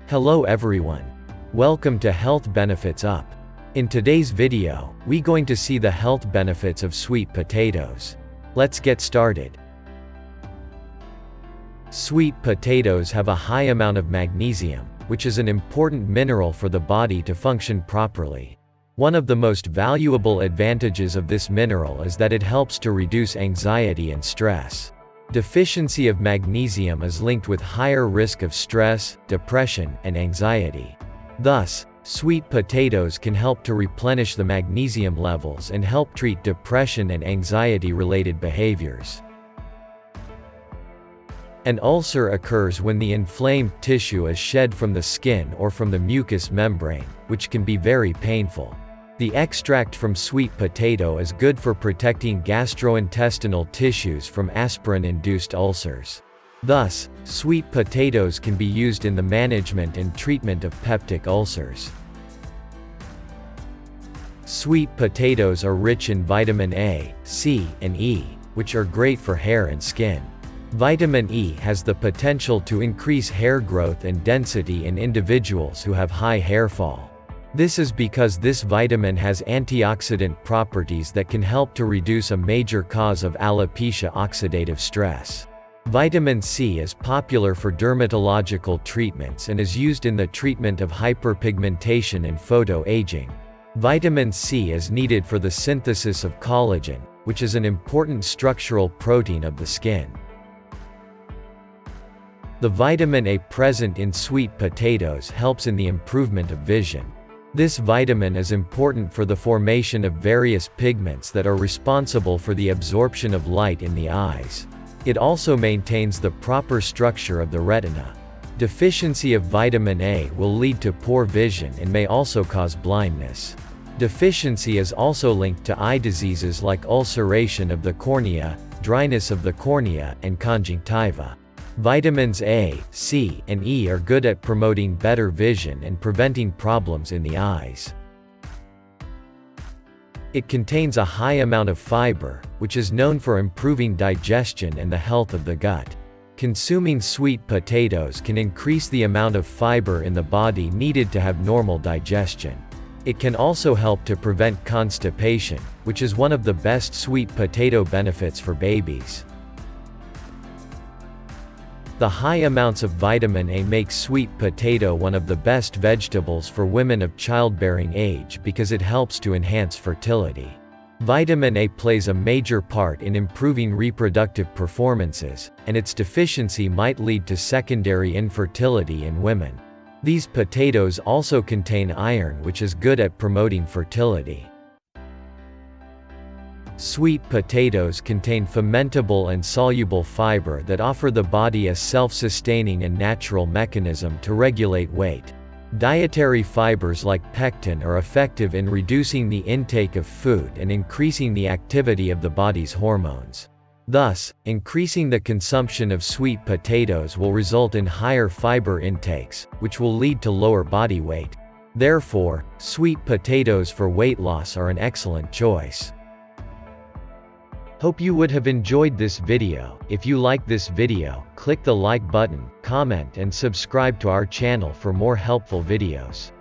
Hello everyone. Welcome to Health Benefits Up. In today's video, we're going to see the health benefits of sweet potatoes. Let's get started. Sweet potatoes have a high amount of magnesium, which is an important mineral for the body to function properly. One of the most valuable advantages of this mineral is that it helps to reduce anxiety and stress. Deficiency of magnesium is linked with higher risk of stress, depression, and anxiety. Thus, sweet potatoes can help to replenish the magnesium levels and help treat depression and anxiety-related behaviors. An ulcer occurs when the inflamed tissue is shed from the skin or from the mucous membrane, which can be very painful. The extract from sweet potato is good for protecting gastrointestinal tissues from aspirin-induced ulcers. Thus, sweet potatoes can be used in the management and treatment of peptic ulcers. Sweet potatoes are rich in vitamin A, C, and E, which are great for hair and skin. Vitamin E has the potential to increase hair growth and density in individuals who have high hair fall. This is because this vitamin has antioxidant properties that can help to reduce a major cause of alopecia oxidative stress. Vitamin C is popular for dermatological treatments and is used in the treatment of hyperpigmentation and photoaging. Vitamin C is needed for the synthesis of collagen, which is an important structural protein of the skin. The vitamin A present in sweet potatoes helps in the improvement of vision. This vitamin is important for the formation of various pigments that are responsible for the absorption of light in the eyes. It also maintains the proper structure of the retina. Deficiency of vitamin A will lead to poor vision and may also cause blindness. Deficiency is also linked to eye diseases like ulceration of the cornea, dryness of the cornea, and conjunctiva. Vitamins A, C, and E are good at promoting better vision and preventing problems in the eyes. It contains a high amount of fiber, which is known for improving digestion and the health of the gut. Consuming sweet potatoes can increase the amount of fiber in the body needed to have normal digestion. It can also help to prevent constipation, which is one of the best sweet potato benefits for babies. The high amounts of vitamin A make sweet potato one of the best vegetables for women of childbearing age because it helps to enhance fertility. Vitamin A plays a major part in improving reproductive performances, and its deficiency might lead to secondary infertility in women. These potatoes also contain iron, which is good at promoting fertility. Sweet potatoes contain fermentable and soluble fiber that offer the body a self-sustaining and natural mechanism to regulate weight. Dietary fibers like pectin are effective in reducing the intake of food and increasing the activity of the body's hormones. Thus, increasing the consumption of sweet potatoes will result in higher fiber intakes, which will lead to lower body weight. Therefore, sweet potatoes for weight loss are an excellent choice. Hope you would have enjoyed this video. If you like this video, click the like button, comment and subscribe to our channel for more helpful videos.